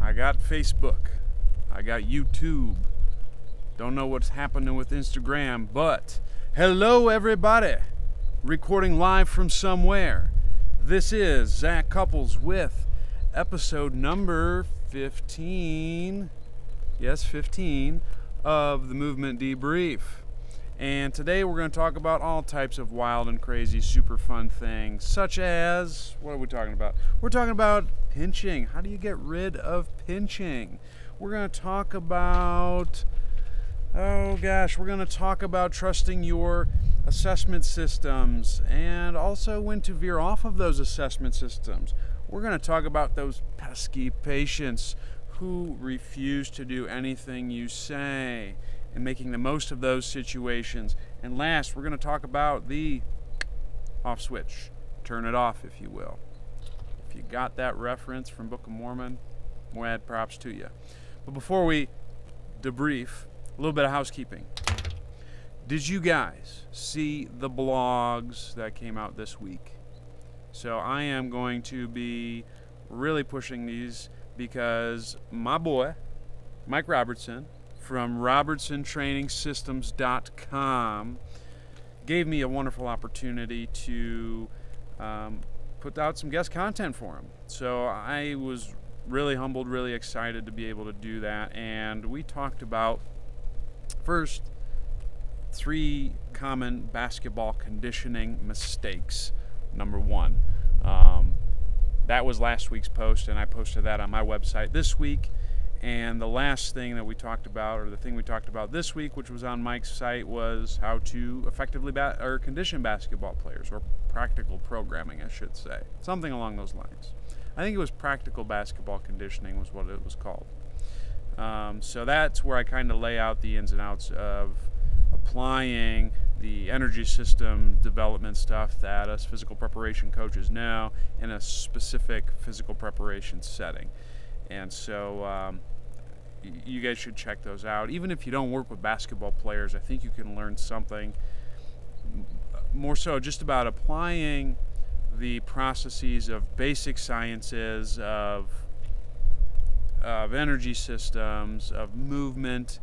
I got Facebook. I got YouTube. Don't know what's happening with Instagram, but hello everybody. Recording live from somewhere. This is Zach Couples with episode number 15. Yes, 15 of the Movement Debrief. And today we're going to talk about all types of wild and crazy, super fun things, such as, what are we talking about? We're talking about pinching. How do you get rid of pinching? We're going to talk about, we're going to talk about trusting your assessment systems and also when to veer off of those assessment systems. We're going to talk about those pesky patients who refuse to do anything you say, and making the most of those situations. And last, we're going to talk about the off switch. Turn it off, if you will. If you got that reference from Book of Mormon, mad props to you. But before we debrief, a little bit of housekeeping. Did you guys see the blogs that came out this week? So I am going to be really pushing these because my boy, Mike Robertson, from robertsontrainingsystems.com gave me a wonderful opportunity to put out some guest content for him. So I was really humbled, really excited to be able to do that. And we talked about, first, 3 common basketball conditioning mistakes. Number 1. That was last week's post, and I posted that on my website this week. And the last thing that we talked about, or the thing we talked about this week, which was on Mike's site, was how to effectively condition basketball players, or practical programming, I should say. Something along those lines. I think it was practical basketball conditioning was what it was called. So that's where I kind of lay out the ins and outs of applying the energy system development stuff that us physical preparation coaches know in a specific physical preparation setting. And so you guys should check those out. Even if you don't work with basketball players, I think you can learn something more so just about applying the processes of basic sciences, of energy systems, of movement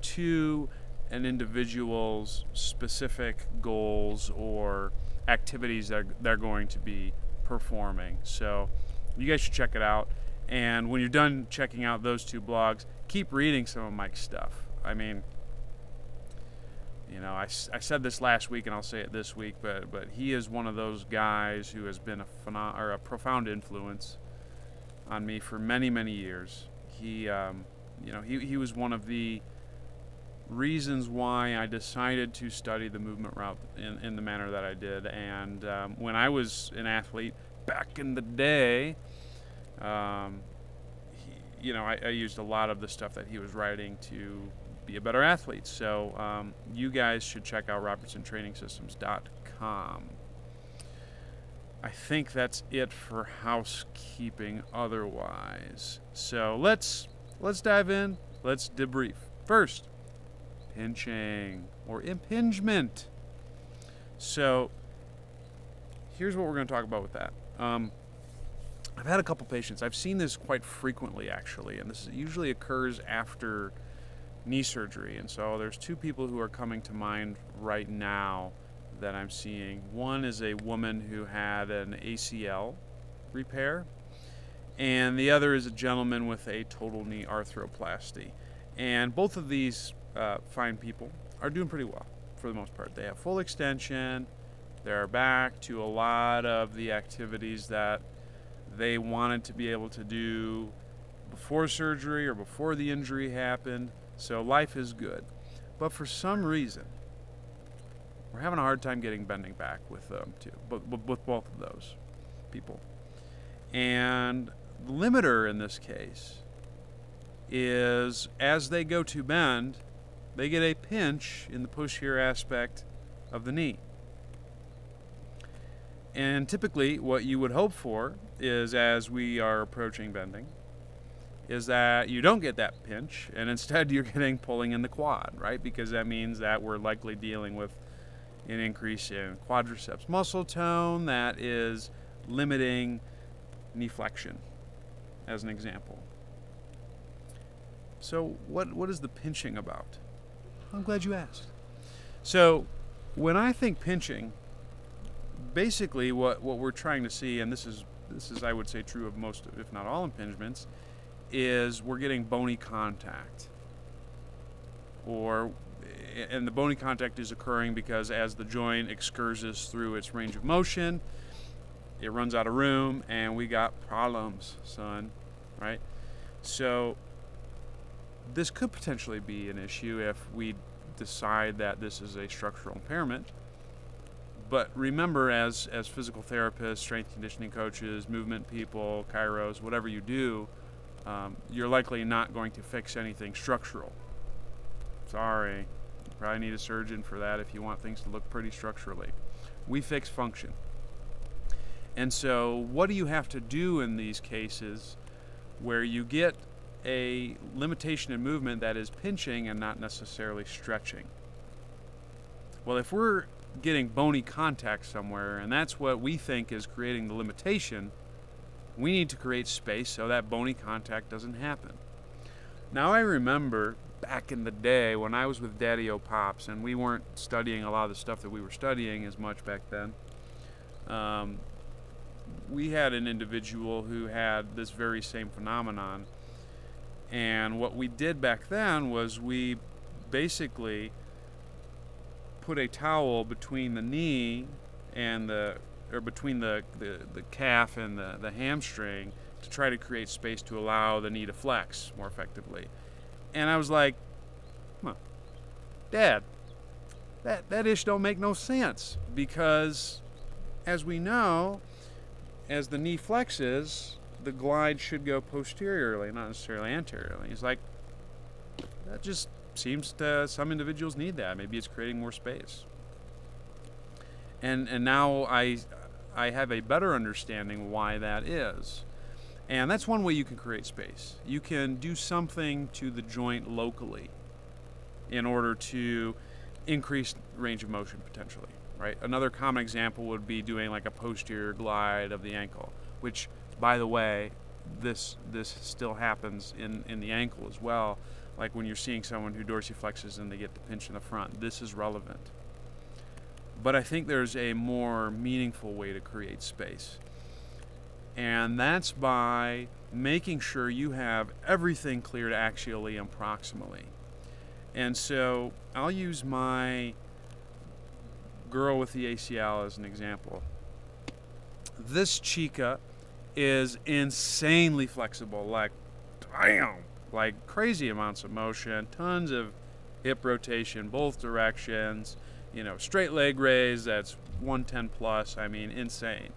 to an individual's specific goals or activities that they're going to be performing. So you guys should check it out. And when you're done checking out those 2 blogs, keep reading some of Mike's stuff. I mean, you know, I said this last week and I'll say it this week, but he is one of those guys who has been a profound influence on me for many, many years. He was one of the reasons why I decided to study the movement route in the manner that I did. And when I was an athlete back in the day, I used a lot of the stuff that he was writing to be a better athlete. So you guys should check out robertsontrainingsystems.com. I think that's it for housekeeping otherwise. So let's dive in. Let's debrief. First, pinching or impingement. So here's what we're going to talk about with that. I've had a couple patients. I've seen this quite frequently, actually, and this usually occurs after knee surgery. And so there's 2 people who are coming to mind right now that I'm seeing. One is a woman who had an ACL repair, and the other is a gentleman with a total knee arthroplasty. And both of these fine people are doing pretty well for the most part. They have full extension. They're back to a lot of the activities that they wanted to be able to do before surgery or before the injury happened. So life is good. But for some reason, we're having a hard time getting bending back with them too, but with both of those people. And the limiter in this case is as they go to bend, they get a pinch in the posterior aspect of the knee. And typically what you would hope for is, as we are approaching bending, is that you don't get that pinch, and instead you're getting pulling in the quad, right? Because that means that we're likely dealing with an increase in quadriceps muscle tone that is limiting knee flexion, as an example. So what is the pinching about? I'm glad you asked. So when I think pinching, basically what we're trying to see, and this is I would say true of most, if not all, impingements, is we're getting bony contact. And the bony contact is occurring because as the joint excurses through its range of motion, it runs out of room, and we got problems, son, right? So this could potentially be an issue if we decide that this is a structural impairment. But remember, as physical therapists, strength conditioning coaches, movement people, chiros, whatever you do, you're likely not going to fix anything structural. Sorry, you probably need a surgeon for that if you want things to look pretty structurally. We fix function. And so what do you have to do in these cases where you get a limitation in movement that is pinching and not necessarily stretching? Well, if we're getting bony contact somewhere, and that's what we think is creating the limitation, we need to create space so that bony contact doesn't happen. Now, I remember back in the day when I was with Daddy-O Pops, and we weren't studying a lot of the stuff that we were studying as much back then, we had an individual who had this very same phenomenon. And what we did back then was we basically put a towel between the knee and between the calf and the hamstring to try to create space to allow the knee to flex more effectively. And I was like, Dad, that ish don't make no sense, because as we know, as the knee flexes, the glide should go posteriorly, not necessarily anteriorly. He's like, that just seems to, some individuals need that. Maybe it's creating more space. And now I have a better understanding why that is. And that's one way you can create space. You can do something to the joint locally in order to increase range of motion potentially, right? Another common example would be doing like a posterior glide of the ankle, which, by the way, this still happens in the ankle as well. Like when you're seeing someone who dorsiflexes and they get the pinch in the front, this is relevant. But I think there's a more meaningful way to create space. And that's by making sure you have everything cleared axially and proximally. And so I'll use my girl with the ACL as an example. This chica is insanely flexible, like, damn, like crazy amounts of motion, tons of hip rotation, both directions, you know, straight leg raise, that's 110 plus, I mean, insane.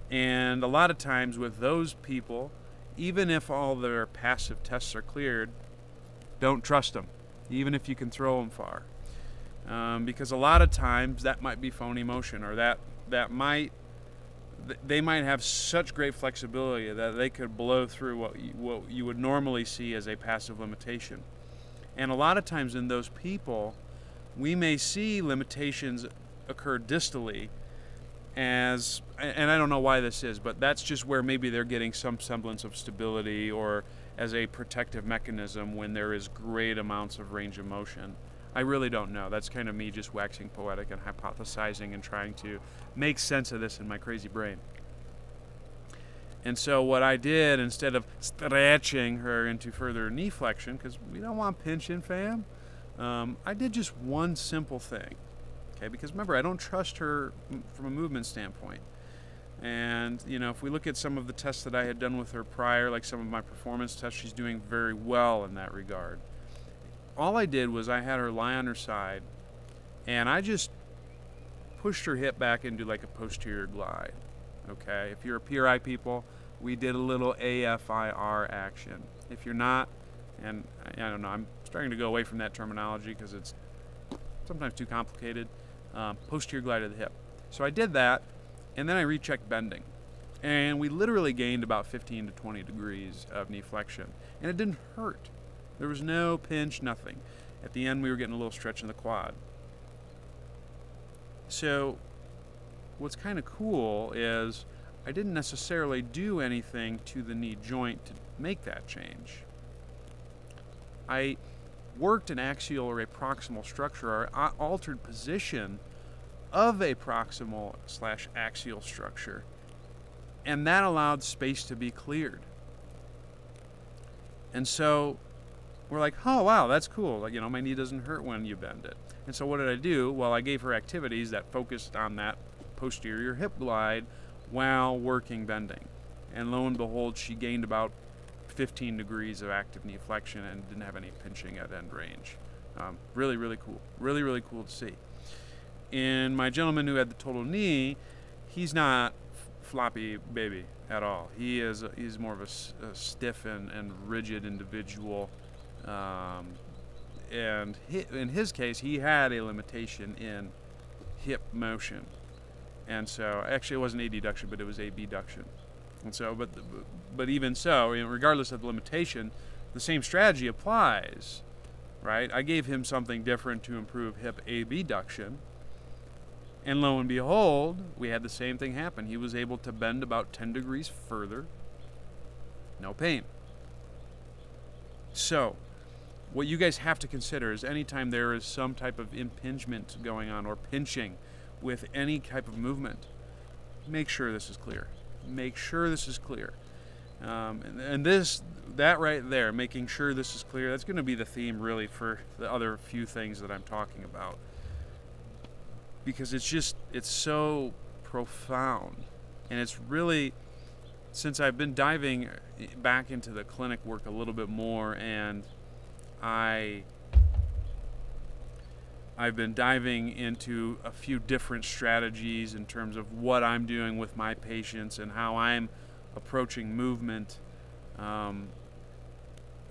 And a lot of times with those people, even if all their passive tests are cleared, don't trust them, even if you can throw them far. Because a lot of times that might be phony motion, or they might have such great flexibility that they could blow through what you would normally see as a passive limitation. And a lot of times in those people, we may see limitations occur distally, and I don't know why this is, but that's just where maybe they're getting some semblance of stability or as a protective mechanism when there is great amounts of range of motion. I really don't know. That's kind of me just waxing poetic and hypothesizing and trying to make sense of this in my crazy brain. And so what I did, instead of stretching her into further knee flexion, because we don't want pinching, fam, I did just one simple thing. Okay, because remember, I don't trust her from a movement standpoint. And, you know, if we look at some of the tests that I had done with her prior, like some of my performance tests, she's doing very well in that regard. All I did was I had her lie on her side, and I just pushed her hip back into like a posterior glide. Okay, if you're a PRI people, we did a little AFIR action. If you're not, and I don't know, I'm starting to go away from that terminology because it's sometimes too complicated, posterior glide of the hip. So I did that, and then I rechecked bending. And we literally gained about 15 to 20 degrees of knee flexion. And it didn't hurt. There was no pinch, nothing. At the end, we were getting a little stretch in the quad. So what's kind of cool is I didn't necessarily do anything to the knee joint to make that change. I worked an axial or a proximal structure, or altered position of a proximal / axial structure, and that allowed space to be cleared. And so we're like, oh wow, that's cool. Like, my knee doesn't hurt when you bend it. And so what did I do? Well, I gave her activities that focused on that posterior hip glide while working bending. And lo and behold, she gained about 15 degrees of active knee flexion and didn't have any pinching at end range. Really, really cool. Really, really cool to see. In my gentleman who had the total knee, he's not floppy baby at all. He's more of a stiff and rigid individual. And in his case, he had a limitation in hip motion. And so, actually it wasn't adduction, but it was abduction. And so, but even so, regardless of the limitation, the same strategy applies, right? I gave him something different to improve hip abduction, and lo and behold, we had the same thing happen. He was able to bend about 10 degrees further, no pain. So, what you guys have to consider is anytime there is some type of impingement going on or pinching with any type of movement, make sure this is clear. Make sure this is clear. That right there, making sure this is clear, that's going to be the theme really for the other few things that I'm talking about. Because it's so profound. And it's really, since I've been diving back into the clinic work a little bit more, and I've been diving into a few different strategies in terms of what I'm doing with my patients and how I'm approaching movement. I'm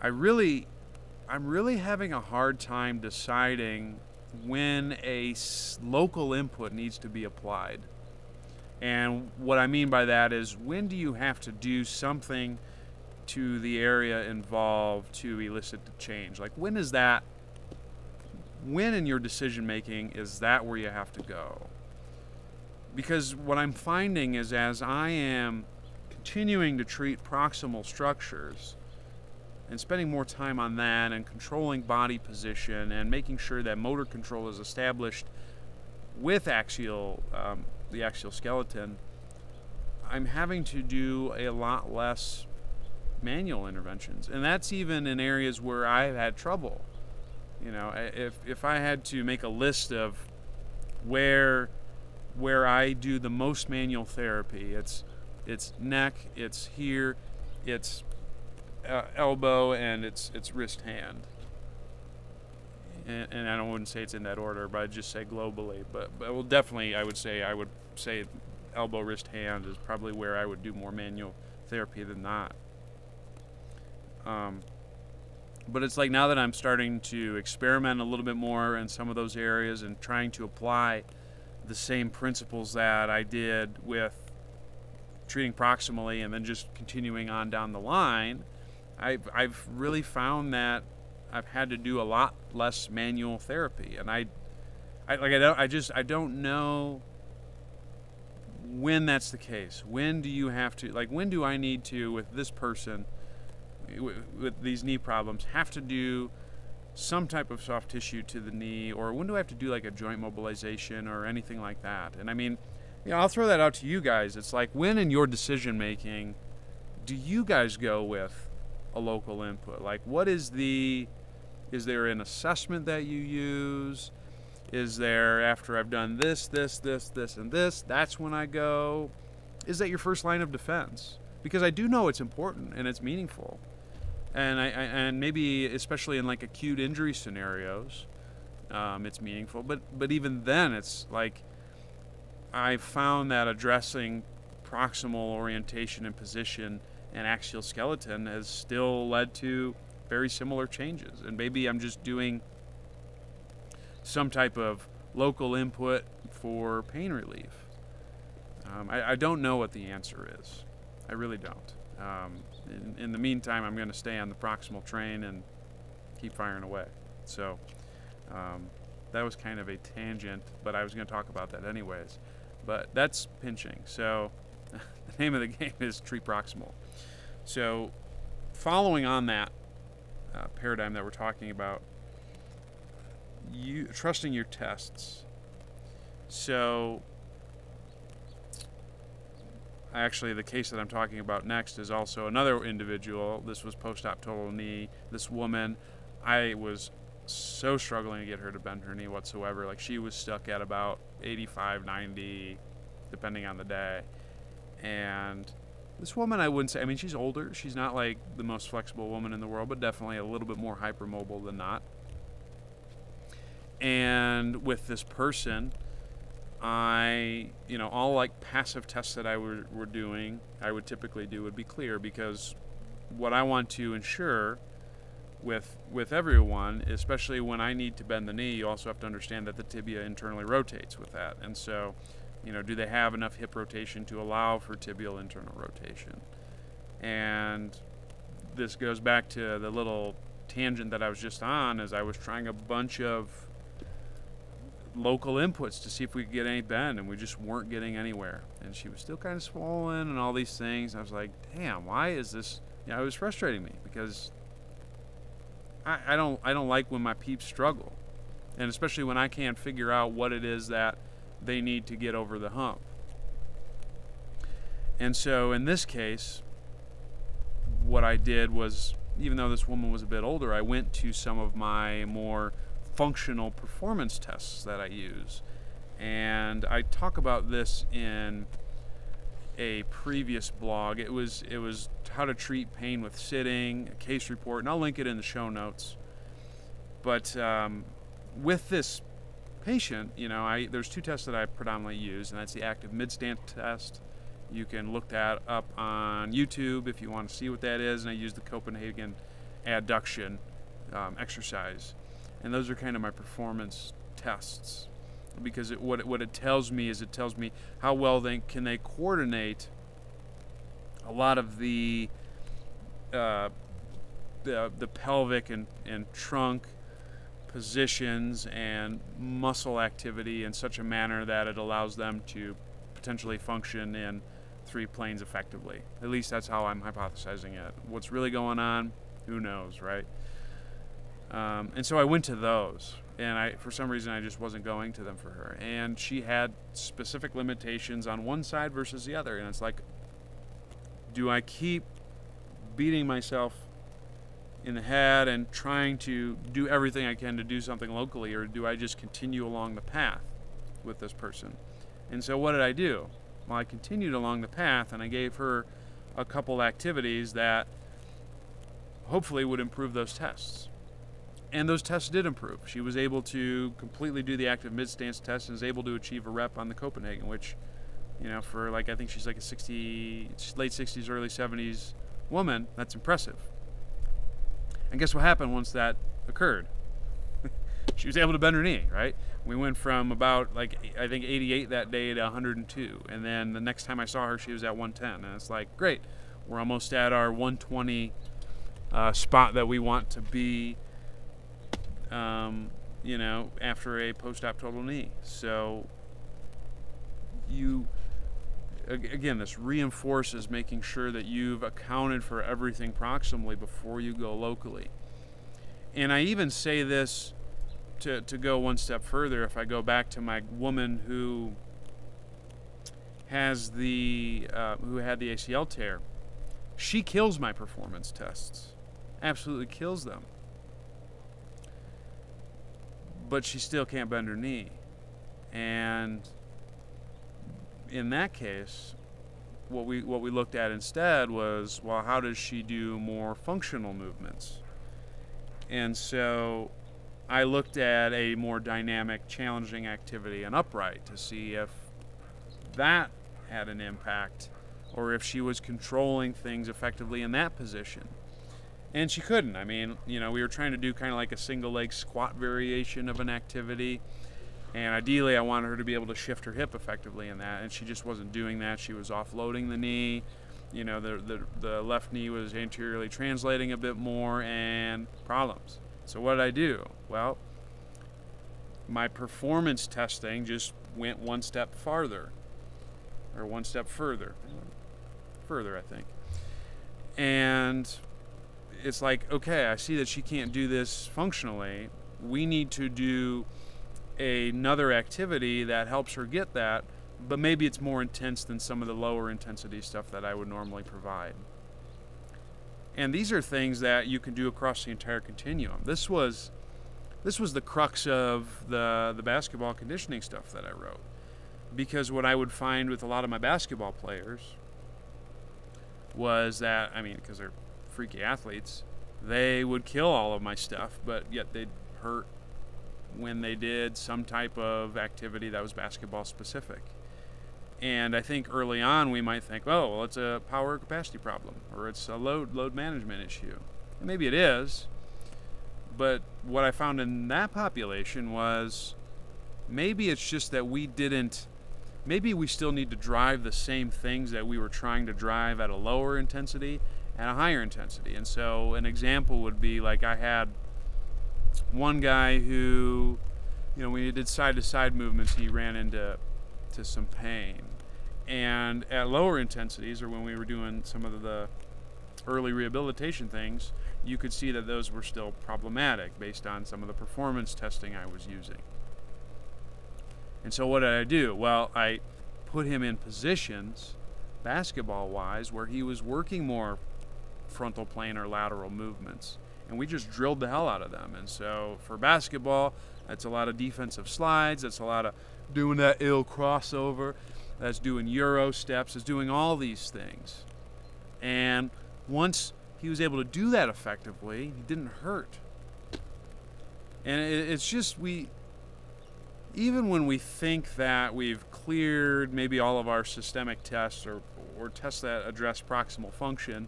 really having a hard time deciding when a local input needs to be applied. And what I mean by that is, when do you have to do something to the area involved to elicit the change? Like, when in your decision making is that where you have to go? Because what I'm finding is, as I am continuing to treat proximal structures and spending more time on that and controlling body position and making sure that motor control is established with the axial skeleton, I'm having to do a lot less manual interventions. And that's even in areas where I've had trouble. If I had to make a list of where I do the most manual therapy, it's neck, it's here, it's elbow, and it's wrist hand. And I wouldn't say it's in that order, but I'd just say globally. But well, definitely I would say elbow, wrist, hand is probably where I would do more manual therapy than not. But it's like, now that I'm starting to experiment a little bit more in some of those areas and trying to apply the same principles that I did with treating proximally and then just continuing on down the line, I've really found that I've had to do a lot less manual therapy. And I don't know when that's the case. When do you have to, when do I need to, with this person, with these knee problems, have to do some type of soft tissue to the knee, or when do I have to do like a joint mobilization or anything like that? And I mean, I'll throw that out to you guys. It's like, when in your decision making do you guys go with a local input? Like, is there an assessment that you use? Is there, after I've done this, and this, that's when I go? Is that your first line of defense? Because I do know it's important and it's meaningful. And maybe especially in like acute injury scenarios, it's meaningful. But even then, it's like, I found that addressing proximal orientation and position and axial skeleton has still led to very similar changes. And maybe I'm just doing some type of local input for pain relief. I don't know what the answer is. I really don't. In the meantime, I'm going to stay on the proximal train and keep firing away. So that was kind of a tangent, but I was going to talk about that anyways. But that's pinching. So the name of the game is treat proximal. So following on that, paradigm that we're talking about, you trusting your tests. So actually, the case that I'm talking about next is also another individual. This was post-op total knee. This woman, I was so struggling to get her to bend her knee whatsoever. Like, she was stuck at about 85, 90, depending on the day. And this woman, I wouldn't say, I mean, she's older. She's not like the most flexible woman in the world, but definitely a little bit more hypermobile than not. And with this person, all like passive tests that I were doing, I would typically do would be clear, because what I want to ensure with everyone, especially when I need to bend the knee, you also have to understand that the tibia internally rotates with that. And so, do they have enough hip rotation to allow for tibial internal rotation? And this goes back to the little tangent that I was just on, as I was trying a bunch of local inputs to see if we could get any bend, and we just weren't getting anywhere. And she was still kind of swollen and all these things. I was like, damn, why is this? It was frustrating me, because I don't like when my peeps struggle, and especially when I can't figure out what it is that they need to get over the hump. And so in this case, what I did was, even though this woman was a bit older, I went to some of my more functional performance tests that I use. And I talk about this in a previous blog. It was how to treat pain with sitting, a case report, and I'll link it in the show notes. But with this patient, there's two tests that I predominantly use, and that's the active mid-stance test. You can look that up on YouTube if you want to see what that is, and I use the Copenhagen adduction exercise. And those are kind of my performance tests, because what it tells me is, it tells me how well can they coordinate a lot of the pelvic and trunk positions and muscle activity in such a manner that it allows them to potentially function in 3 planes effectively. At least that's how I'm hypothesizing it. What's really going on, who knows, right? And so I went to those, and for some reason I just wasn't going to them for her. And she had specific limitations on one side versus the other. And it's like, do I keep beating myself in the head and trying to do everything I can to do something locally, or do I just continue along the path with this person? And so what did I do? Well, I continued along the path, and I gave her a couple activities that hopefully would improve those tests. And those tests did improve. She was able to completely do the active mid-stance test and was able to achieve a rep on the Copenhagen, which, for like, I think she's like a late 60s, early 70s woman, that's impressive. And guess what happened once that occurred? She was able to bend her knee, right? We went from about, like, I think 88 that day to 102. And then the next time I saw her, she was at 110. And it's like, great. We're almost at our 120 spot that we want to be, after a post-op total knee. So again, this reinforces making sure that you've accounted for everything proximally before you go locally. And I even say this to go one step further. If I go back to my woman who had the ACL tear, she kills my performance tests, absolutely kills them. But she still can't bend her knee. And in that case, what we looked at instead was, well, how does she do more functional movements? And so I looked at a more dynamic, challenging activity, an upright, to see if that had an impact, or if she was controlling things effectively in that position. And she couldn't. I mean, we were trying to do kind of like a single leg squat variation of an activity. And ideally, I wanted her to be able to shift her hip effectively in that. And she just wasn't doing that. She was offloading the knee. The left knee was anteriorly translating a bit more, and problems. So what did I do? Well, my performance testing just went one step farther. Or one step further. Further, I think. And it's like, okay, I see that she can't do this functionally. We need to do another activity that helps her get that, but maybe it's more intense than some of the lower intensity stuff that I would normally provide. And these are things that you can do across the entire continuum. This was the crux of the basketball conditioning stuff that I wrote. Because what I would find with a lot of my basketball players was that, I mean, because they're freaky athletes, they would kill all of my stuff, but yet they'd hurt when they did some type of activity that was basketball specific. And I think early on we might think, oh, well, it's a power capacity problem, or it's a load management issue. And maybe it is, but what I found in that population was maybe it's just that maybe we still need to drive the same things that we were trying to drive at a lower intensity at a higher intensity. And so an example would be, like, I had one guy who, when he did side-to-side movements, he ran into some pain. And at lower intensities, or when we were doing some of the early rehabilitation things, you could see that those were still problematic based on some of the performance testing I was using. And so what did I do? Well, I put him in positions, basketball-wise, where he was working more frontal plane or lateral movements. And we just drilled the hell out of them. And so for basketball, that's a lot of defensive slides. That's a lot of doing that ill crossover. That's doing Euro steps. That's doing all these things. And once he was able to do that effectively, he didn't hurt. And it's just, even when we think that we've cleared maybe all of our systemic tests or tests that address proximal function,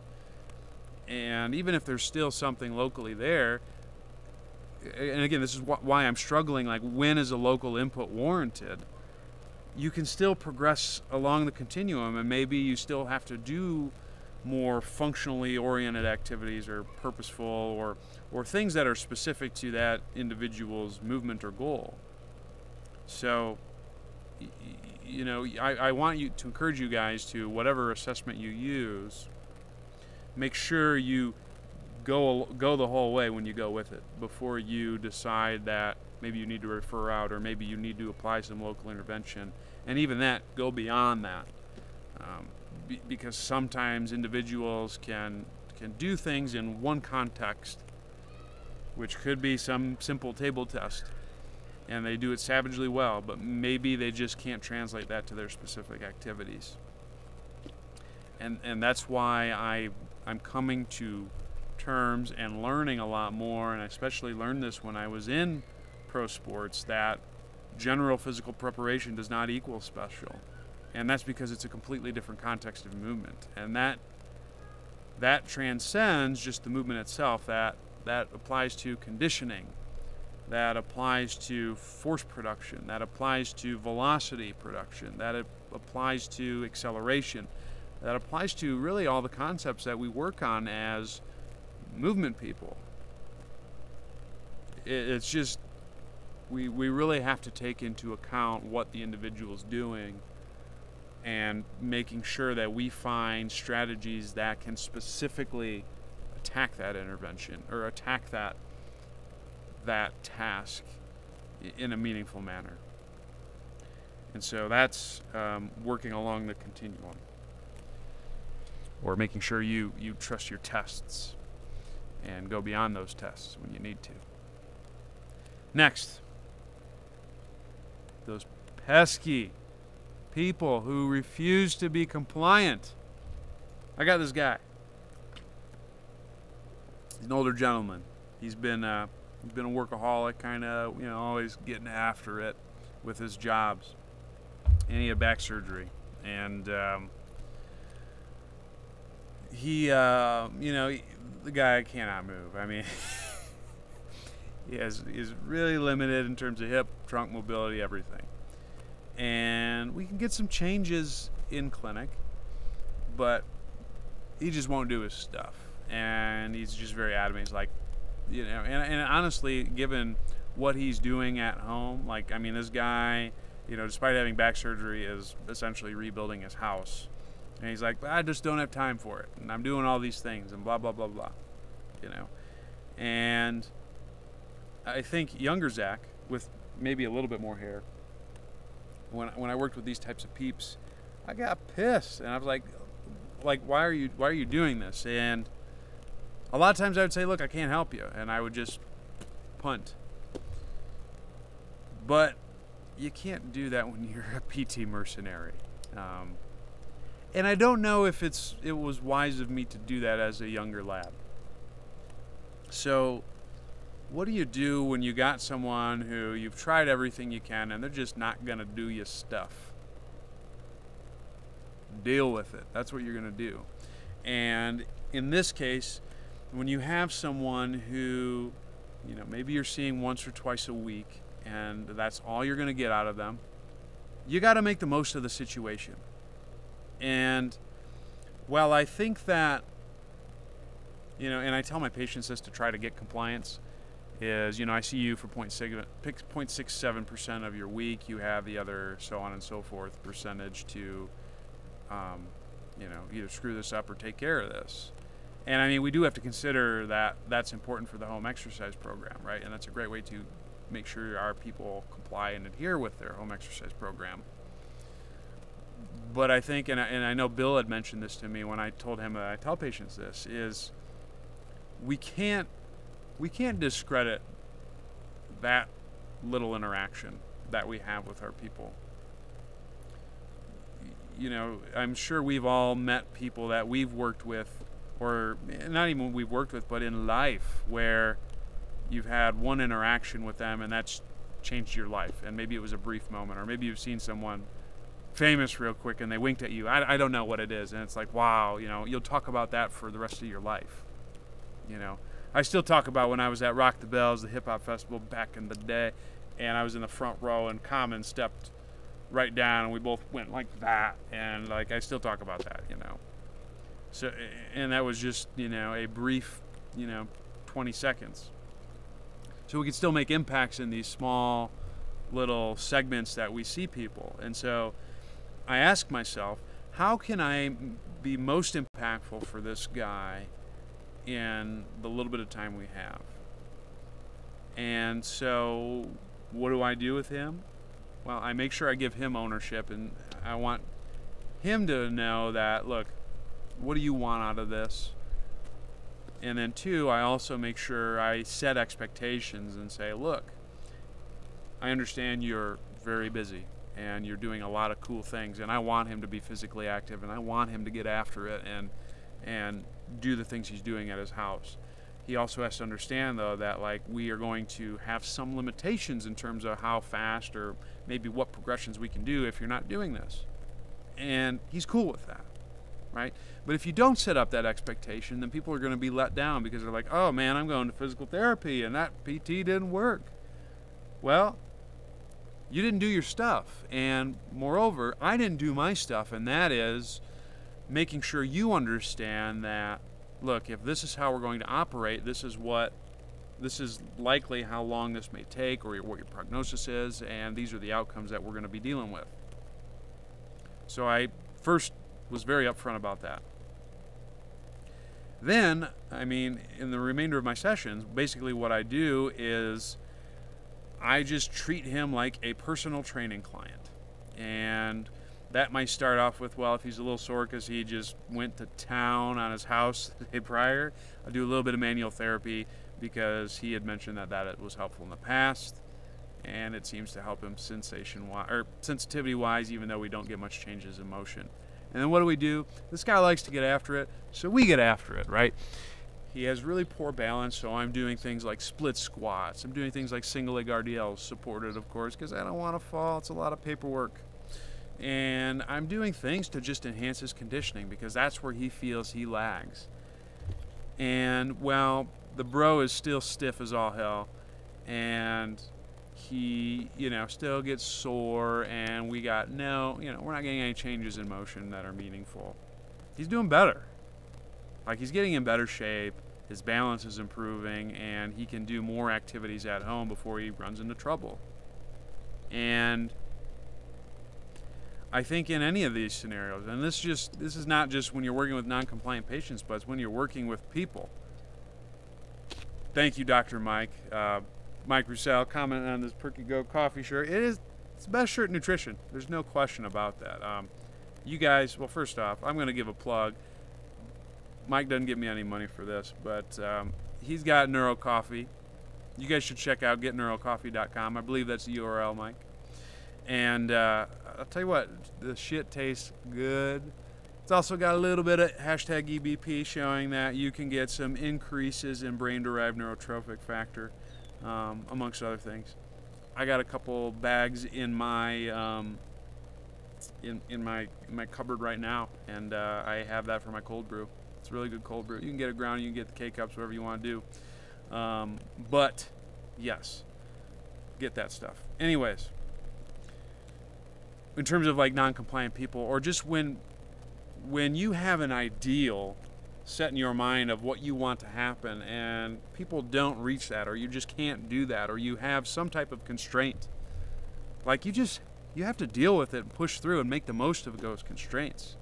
and even if there's still something locally there, and again, this is why I'm struggling, like, when is a local input warranted? You can still progress along the continuum, and maybe you still have to do more functionally oriented activities or purposeful or things that are specific to that individual's movement or goal. So, I want you to encourage you guys to, whatever assessment you use, make sure you go the whole way when you go with it before you decide that maybe you need to refer out, or maybe you need to apply some local intervention. And even that, go beyond that. Because sometimes individuals can do things in one context, which could be some simple table test, and they do it savagely well, but maybe they just can't translate that to their specific activities. And that's why I'm coming to terms and learning a lot more, and I especially learned this when I was in pro sports, that general physical preparation does not equal special. And that's because it's a completely different context of movement. And that transcends just the movement itself. That applies to conditioning. That applies to force production. That applies to velocity production. That applies to acceleration. That applies to really all the concepts that we work on as movement people. It's just, we really have to take into account what the individual's doing, and making sure that we find strategies that can specifically attack that intervention or attack that task in a meaningful manner. And so that's working along the continuum, or making sure you trust your tests and go beyond those tests when you need to. Next, those pesky people who refuse to be compliant. I got this guy. He's an older gentleman. He's been a workaholic, kind of, always getting after it with his jobs. And he had back surgery, and the guy cannot move. I mean, he's really limited in terms of hip, trunk mobility, everything. And we can get some changes in clinic, but he just won't do his stuff. And he's just very adamant. He's like, and honestly, given what he's doing at home, like, I mean, this guy, despite having back surgery, is essentially rebuilding his house. And he's like, I just don't have time for it. And I'm doing all these things and blah, blah, blah, blah. you know. And I think younger Zach, with maybe a little bit more hair, when I worked with these types of peeps, I got pissed, and I was like, why are you doing this? And a lot of times I would say, look, I can't help you, and I would just punt. But you can't do that when you're a PT mercenary. And I don't know if it was wise of me to do that as a younger lad. So what do you do when you got someone who you've tried everything you can and they're just not going to do you stuff? Deal with it. That's what you're going to do. And in this case, when you have someone who, maybe you're seeing once or twice a week and that's all you're going to get out of them, you got to make the most of the situation. And while I think that, and I tell my patients this to try to get compliance, is, I see you for 0.67% of your week. You have the other so on and so forth percentage to, either screw this up or take care of this. And I mean, we do have to consider that that's important for the home exercise program, right? And that's a great way to make sure our people comply and adhere with their home exercise program. But I think, and I know Bill had mentioned this to me when I told him that I tell patients this, is we can't discredit that little interaction that we have with our people. I'm sure we've all met people that we've worked with, or not even we've worked with, but in life, where you've had one interaction with them and that's changed your life. And maybe it was a brief moment, or maybe you've seen someone famous real quick and they winked at you. I don't know what it is. And it's like, wow, you'll talk about that for the rest of your life. I still talk about when I was at Rock the Bells, the hip hop festival back in the day, and I was in the front row and Common stepped right down and we both went like that, and like I still talk about that, So, and that was just, a brief, 20 seconds. So we can still make impacts in these small little segments that we see people. And so I ask myself, how can I be most impactful for this guy in the little bit of time we have? And so what do I do with him? Well, I make sure I give him ownership, and I want him to know that, look, what do you want out of this? And then two, I also make sure I set expectations and say, look, I understand you're very busy and you're doing a lot of cool things, and I want him to be physically active, and I want him to get after it and do the things he's doing at his house. He also has to understand, though, that like we are going to have some limitations in terms of how fast or maybe what progressions we can do if you're not doing this. And he's cool with that, right? But if you don't set up that expectation, then people are going to be let down because they're like, oh man, I'm going to physical therapy and that PT didn't work. Well, you didn't do your stuff. And moreover, I didn't do my stuff, and that is making sure you understand that, look, if this is how we're going to operate, this is likely how long this may take, or what your prognosis is, and these are the outcomes that we're going to be dealing with. So I first was very upfront about that. Then, in the remainder of my sessions, basically what I do is I just treat him like a personal training client. And that might start off with, well, if he's a little sore because he just went to town on his house the day prior, I'll do a little bit of manual therapy because he had mentioned that it was helpful in the past, and it seems to help him sensitivity-wise, even though we don't get much changes in motion. And then what do? This guy likes to get after it, so we get after it, right? He has really poor balance, so I'm doing things like split squats. I'm doing things like single leg RDLs, supported, of course, because I don't want to fall. It's a lot of paperwork. And I'm doing things to just enhance his conditioning because that's where he feels he lags. And, well, the bro is still stiff as all hell, and he, still gets sore, and we're not getting any changes in motion that are meaningful. He's doing better. Like, he's getting in better shape, his balance is improving, and he can do more activities at home before he runs into trouble. And I think in any of these scenarios, and this is not just when you're working with non-compliant patients, but it's when you're working with people, thank you, Dr. Mike. Mike Roussel commenting on this Perky Go coffee shirt. It's the best shirt in nutrition. There's no question about that. You guys, well, first off, I'm going to give a plug. Mike doesn't give me any money for this, but he's got Neuro Coffee. You guys should check out getneurocoffee.com. I believe that's the URL, Mike. And I'll tell you what, the shit tastes good. It's also got a little bit of hashtag EBP showing that you can get some increases in brain-derived neurotrophic factor, amongst other things. I got a couple bags in my in my cupboard right now, and I have that for my cold brew. It's a really good cold brew. You can get it ground, you can get the K-Cups, whatever you want to do. But yes, get that stuff. Anyways, in terms of like non-compliant people, or just when you have an ideal set in your mind of what you want to happen and people don't reach that, or you just can't do that, or you have some type of constraint, like you have to deal with it and push through and make the most of those constraints.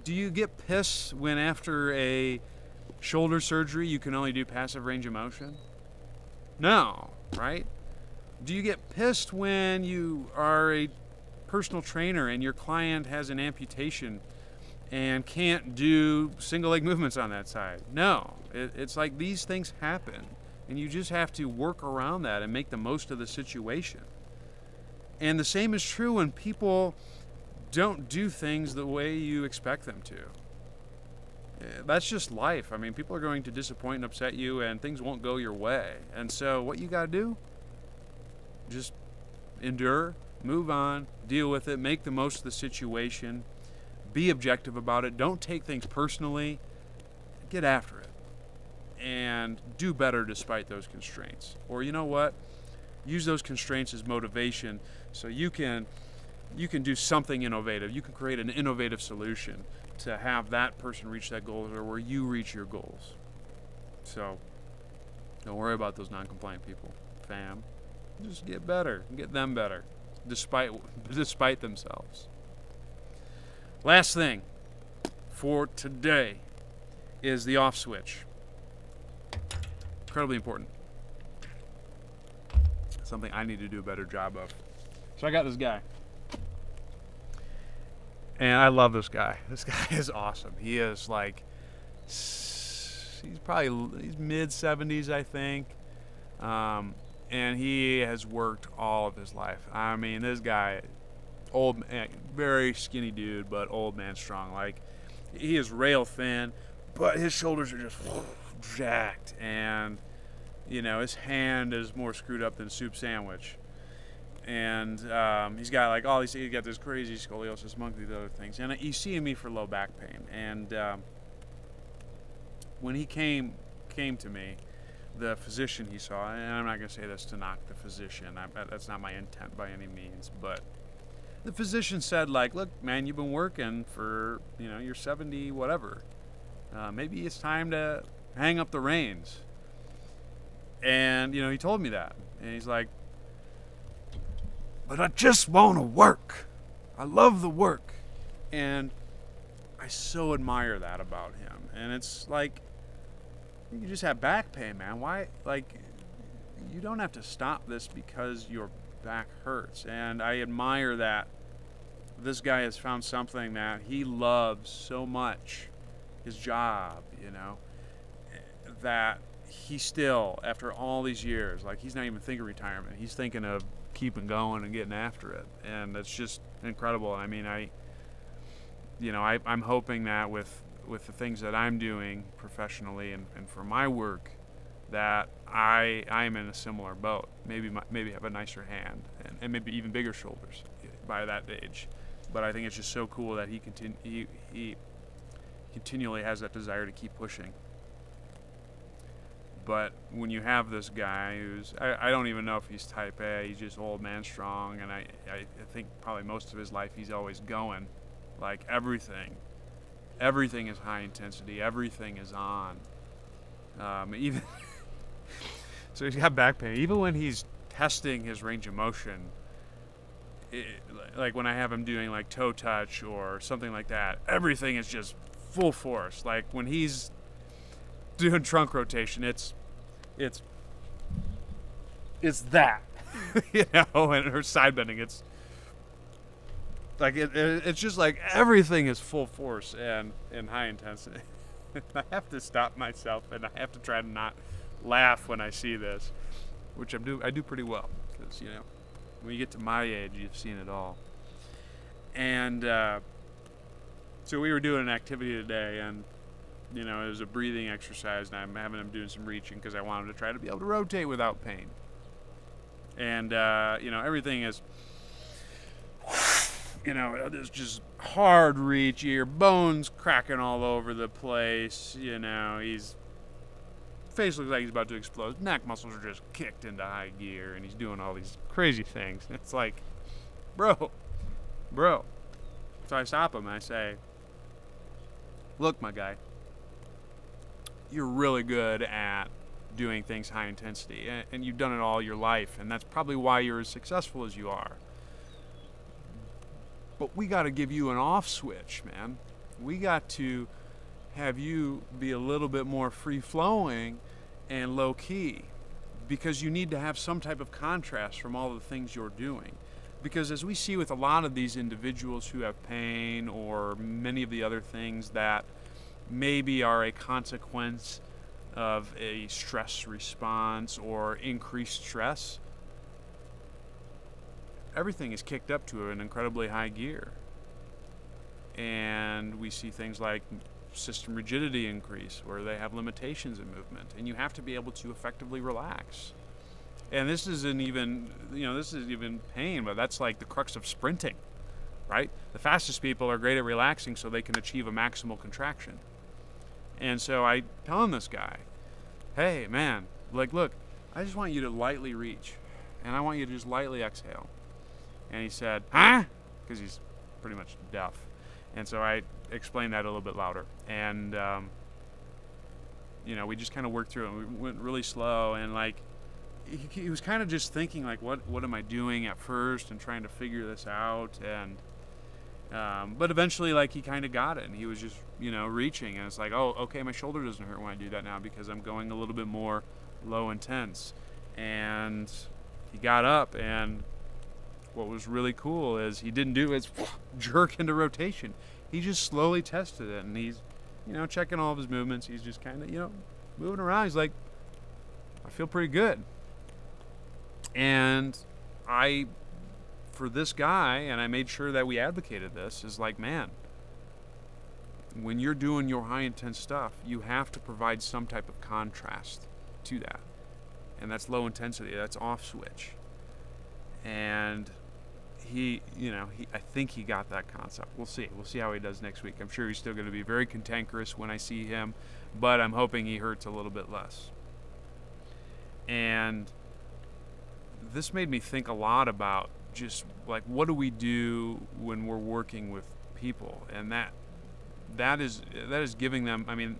Do you get pissed when after a shoulder surgery you can only do passive range of motion? No, right? Do you get pissed when you are a personal trainer and your client has an amputation and can't do single leg movements on that side? No, it's like these things happen and you just have to work around that and make the most of the situation. And the same is true when people don't do things the way you expect them to. That's just life. I mean, people are going to disappoint and upset you, and things won't go your way. And so what you got to do, just endure, move on, deal with it, make the most of the situation, be objective about it, don't take things personally, get after it, and do better despite those constraints. Or you know what? Use those constraints as motivation so you can do something innovative. You can create an innovative solution to have that person reach that goal, or where you reach your goals. So don't worry about those non-compliant people, fam. Just get better, get them better, despite themselves. Last thing for today is the off switch. Incredibly important. Something I need to do a better job of. So I got this guy. And I love this guy. This guy is awesome. He is like, he's mid-70s, I think. And he has worked all of his life. I mean, this guy, old man, very skinny dude, but old man strong. Like, he is rail thin, but his shoulders are just jacked. And, you know, his hand is more screwed up than a soup sandwich. And he's got like all these, he's got this crazy scoliosis, among these other things. And you see me for low back pain. And when he came to me, the physician he saw, and I'm not going to say this to knock the physician, that's not my intent by any means, but the physician said, like, look, man, you've been working for, you know, you're 70, whatever. Maybe it's time to hang up the reins. And, you know, he told me that. And he's like, but I just want to work. I love the work. And I so admire that about him. And it's like, you just have back pain, man. Why? Like, you don't have to stop this because your back hurts. And I admire that this guy has found something that he loves so much, his job, you know, that he still, after all these years, like, he's not even thinking retirement. He's thinking of keeping going and getting after it. And that's just incredible. I mean, I'm hoping that with the things that I'm doing professionally and for my work, that I'm in a similar boat. Maybe have a nicer hand and maybe even bigger shoulders by that age. But I think it's just so cool that he continually has that desire to keep pushing. But when you have this guy who's, I don't even know if he's type A, he's just old man strong, and I think probably most of his life he's always going. Like, everything is high intensity, everything is on. Even so he's got back pain. Even when he's testing his range of motion, like when I have him doing like toe touch or something like that, everything is just full force. Like when he's doing trunk rotation. It's that, you know, and her side bending. It's like it's just like everything is full force and high intensity. I have to stop myself, and I have to try to not laugh when I see this, which I do pretty well, because, you know, when you get to my age, you've seen it all. And so we were doing an activity today, and, you know, it was a breathing exercise, and I'm having him doing some reaching because I want him to try to be able to rotate without pain. And you know, everything is, you know, there's just hard reach, your bones cracking all over the place, you know, his face looks like he's about to explode, neck muscles are just kicked into high gear, and he's doing all these crazy things. It's like, bro. So I stop him and I say, look, my guy, you're really good at doing things high intensity, and you've done it all your life, and that's probably why you're as successful as you are. But we got to give you an off switch, man. We got to have you be a little bit more free-flowing and low-key, because you need to have some type of contrast from all the things you're doing. Because as we see with a lot of these individuals who have pain or many of the other things that maybe are a consequence of a stress response or increased stress, everything is kicked up to an incredibly high gear. And we see things like system rigidity increase, where they have limitations in movement, and you have to be able to effectively relax. And this isn't even, you know, this is even pain, but that's like the crux of sprinting, right? The fastest people are great at relaxing so they can achieve a maximal contraction. And so I tell this guy, hey, man, like, look, I just want you to lightly reach, and I want you to just lightly exhale. And he said, huh? Because he's pretty much deaf. And so I explained that a little bit louder. And, you know, we just kind of worked through it. And we went really slow, and, like, he was kind of just thinking, like, what am I doing at first, and trying to figure this out. And but eventually, like, he kind of got it, and he was just, you know, reaching, and it's like, oh, okay, my shoulder doesn't hurt when I do that now because I'm going a little bit more low intense. And he got up, and what was really cool is he didn't do his jerk into rotation. He just slowly tested it, and he's, you know, checking all of his movements. He's just kind of, you know, moving around. He's like, I feel pretty good. And for this guy, and I made sure that we advocated this, is like, man, when you're doing your high intense stuff, you have to provide some type of contrast to that. And that's low intensity, that's off switch. And he, you know, I think he got that concept. We'll see how he does next week. I'm sure he's still going to be very cantankerous when I see him, but I'm hoping he hurts a little bit less. And this made me think a lot about just, like, what do we do when we're working with people? And that is giving them, I mean,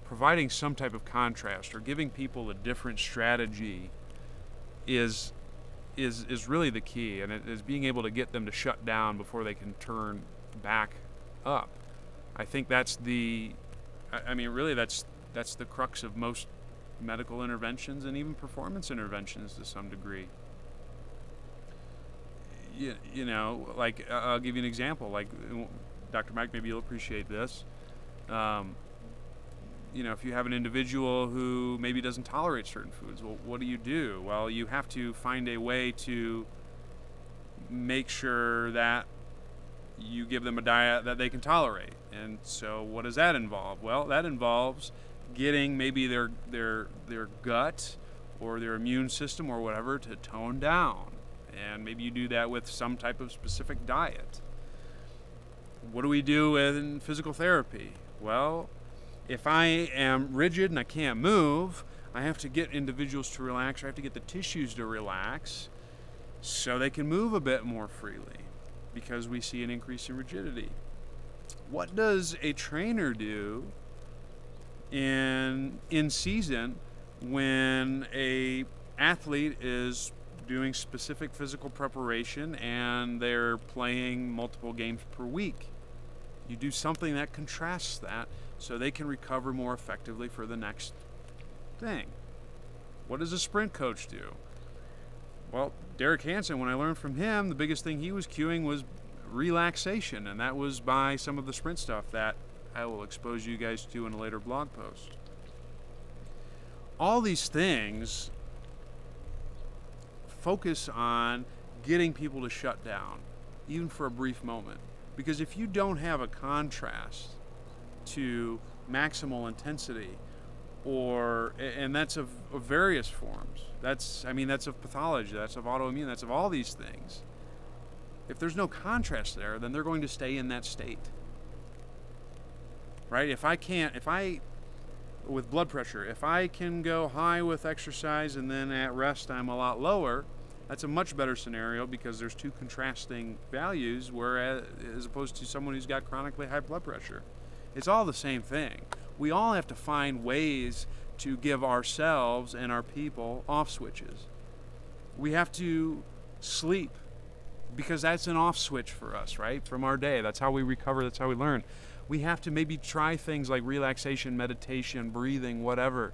providing some type of contrast or giving people a different strategy is really the key, and it is being able to get them to shut down before they can turn back up. I think that's really that's the crux of most medical interventions and even performance interventions to some degree. You know, like, I'll give you an example. Like, Dr. Mike, maybe you'll appreciate this. You know, if you have an individual who maybe doesn't tolerate certain foods, well, what do? Well, you have to find a way to make sure that you give them a diet that they can tolerate. And so what does that involve? Well, that involves getting maybe their gut or their immune system or whatever to tone down. And maybe you do that with some type of specific diet. What do we do in physical therapy? Well, if I am rigid and I can't move, I have to get individuals to relax, or I have to get the tissues to relax so they can move a bit more freely, because we see an increase in rigidity. What does a trainer do in season when a athlete is doing specific physical preparation and they're playing multiple games per week? You do something that contrasts that, so they can recover more effectively for the next thing. What does a sprint coach do? Well, Derek Hansen, when I learned from him, the biggest thing he was cueing was relaxation, and that was by some of the sprint stuff that I will expose you guys to in a later blog post. All these things focus on getting people to shut down, even for a brief moment. Because if you don't have a contrast to maximal intensity, and that's of various forms, that's of pathology, that's of autoimmune, that's of all these things. If there's no contrast there, then they're going to stay in that state. Right? With blood pressure, if I can go high with exercise and then at rest I'm a lot lower, that's a much better scenario because there's two contrasting values, whereas as opposed to someone who's got chronically high blood pressure. It's all the same thing. We all have to find ways to give ourselves and our people off switches. We have to sleep because that's an off switch for us, right? From our day. That's how we recover, that's how we learn. We have to maybe try things like relaxation, meditation, breathing, whatever.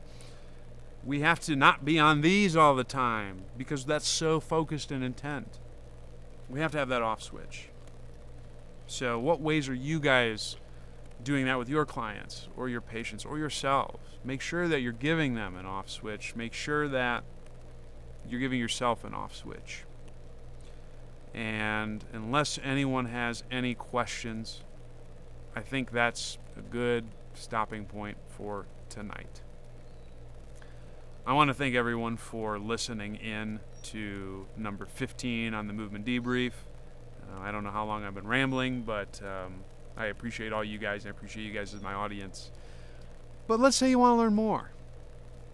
We have to not be on these all the time because that's so focused and intent. We have to have that off switch. So what ways are you guys doing that with your clients or your patients or yourselves? Make sure that you're giving them an off switch. Make sure that you're giving yourself an off switch. And unless anyone has any questions, I think that's a good stopping point for tonight. I want to thank everyone for listening in to number 15 on the Movement Debrief. I don't know how long I've been rambling, but I appreciate all you guys. I appreciate you guys as my audience. But let's say you want to learn more.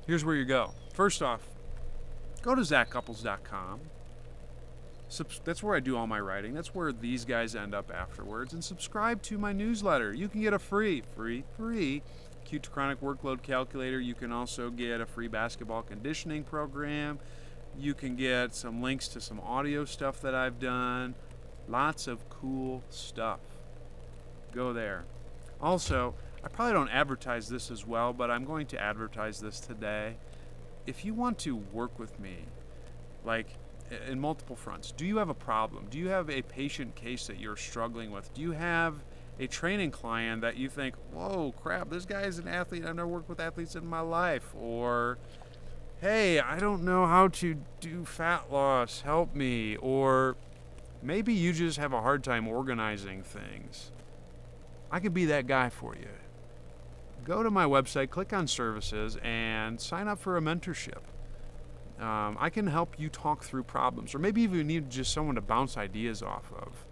Here's where you go. First off, go to zachcouples.com. That's where I do all my writing. That's where these guys end up afterwards. And subscribe to my newsletter. You can get a free acute to chronic workload calculator. You can also get a free basketball conditioning program. You can get some links to some audio stuff that I've done. Lots of cool stuff. Go there. Also, I probably don't advertise this as well, but I'm going to advertise this today. If you want to work with me, like in multiple fronts, do you have a problem? Do you have a patient case that you're struggling with? Do you have a training client that you think, whoa, crap, this guy is an athlete, I've never worked with athletes in my life? Or, hey, I don't know how to do fat loss, help me. Or maybe you just have a hard time organizing things. I could be that guy for you. Go to my website, click on services, and sign up for a mentorship. I can help you talk through problems, or maybe even need just someone to bounce ideas off of.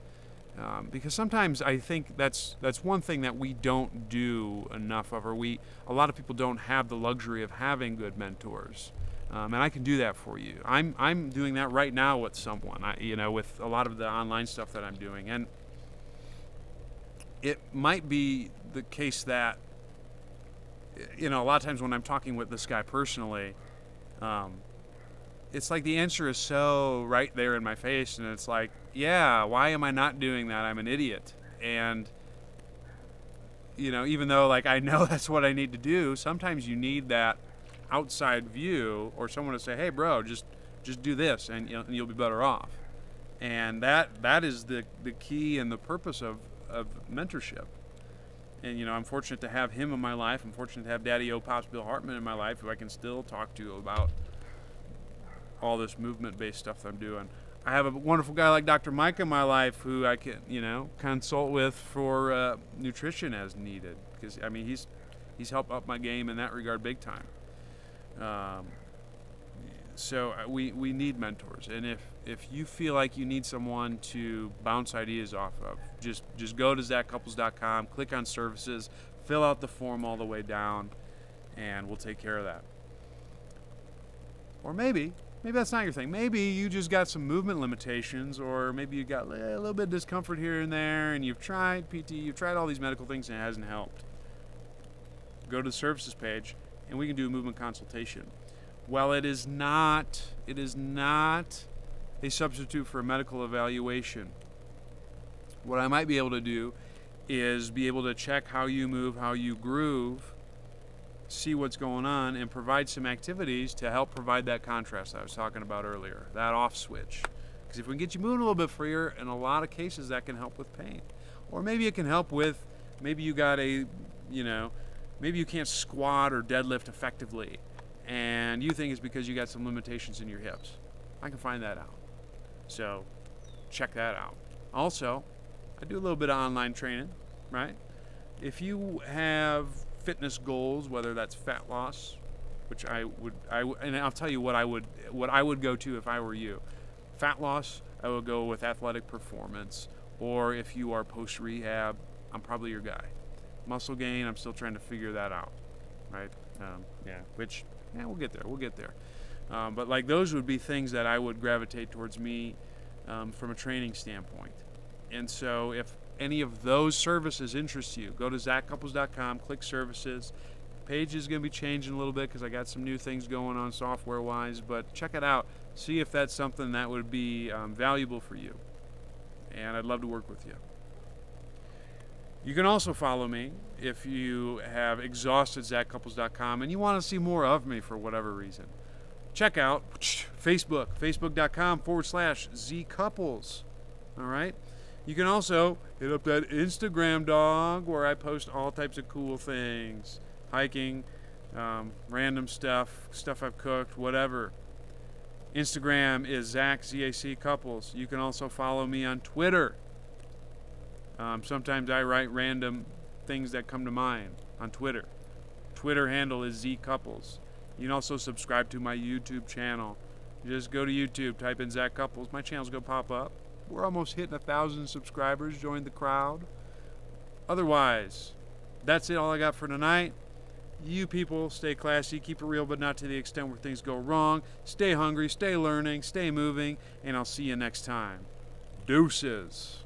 Because sometimes I think that's one thing that we don't do enough of, or a lot of people don't have the luxury of having good mentors. And I can do that for you. I'm doing that right now with someone, with a lot of the online stuff that I'm doing. And it might be the case that, a lot of times when I'm talking with this guy personally, it's like the answer is so right there in my face, and it's like, yeah, why am I not doing that? I'm an idiot. And, even though like I know that's what I need to do, sometimes you need that outside view or someone to say, hey bro, just do this and you'll be better off. And that is the key and the purpose of mentorship. And I'm fortunate to have him in my life. I'm fortunate to have Daddy O Pops Bill Hartman in my life, who I can still talk to about all this movement-based stuff that I'm doing. I have a wonderful guy like Dr. Mike in my life who I can, consult with for nutrition as needed. Because he's helped up my game in that regard big time. So we need mentors, and if you feel like you need someone to bounce ideas off of, just go to zachcouples.com, click on services, fill out the form all the way down, and we'll take care of that. Or maybe that's not your thing. Maybe you just got some movement limitations, or maybe you got a little bit of discomfort here and there, and you've tried PT, you've tried all these medical things, and it hasn't helped. Go to the services page, and we can do a movement consultation. Well, it is not a substitute for a medical evaluation. What I might be able to do is be able to check how you move, how you groove, see what's going on, and provide some activities to help provide that contrast I was talking about earlier, that off switch. Because if we can get you moving a little bit freer, in a lot of cases that can help with pain. Or maybe it can help with, maybe you got a, maybe you can't squat or deadlift effectively, and you think it's because you got some limitations in your hips. I can find that out. So check that out. Also, I do a little bit of online training, right? If you have fitness goals, whether that's fat loss, which and I'll tell you what I would go to if I were you. Fat loss, I would go with athletic performance, or if you are post rehab, I'm probably your guy. Muscle gain, I'm still trying to figure that out, right? We'll get there. We'll get there. But like those would be things that I would gravitate towards me from a training standpoint. And so if any of those services interest you, go to zachcouples.com, click services. Page is going to be changing a little bit because I got some new things going on software-wise, but check it out. See if that's something that would be valuable for you. And I'd love to work with you. You can also follow me if you have exhausted zachcouples.com and you want to see more of me for whatever reason. Check out Facebook, facebook.com/zcouples. All right? You can also hit up that Instagram, dog, where I post all types of cool things. Hiking, random stuff I've cooked, whatever. Instagram is Zach, Z-A-C Couples. You can also follow me on Twitter. Sometimes I write random things that come to mind on Twitter. Twitter handle is zcouples. You can also subscribe to my YouTube channel. Just go to YouTube, type in Zach Couples. My channel's going to pop up. We're almost hitting 1,000 subscribers. Join the crowd. Otherwise, that's it. All I got for tonight. You people, stay classy, keep it real, but not to the extent where things go wrong. Stay hungry, stay learning, stay moving, and I'll see you next time. Deuces.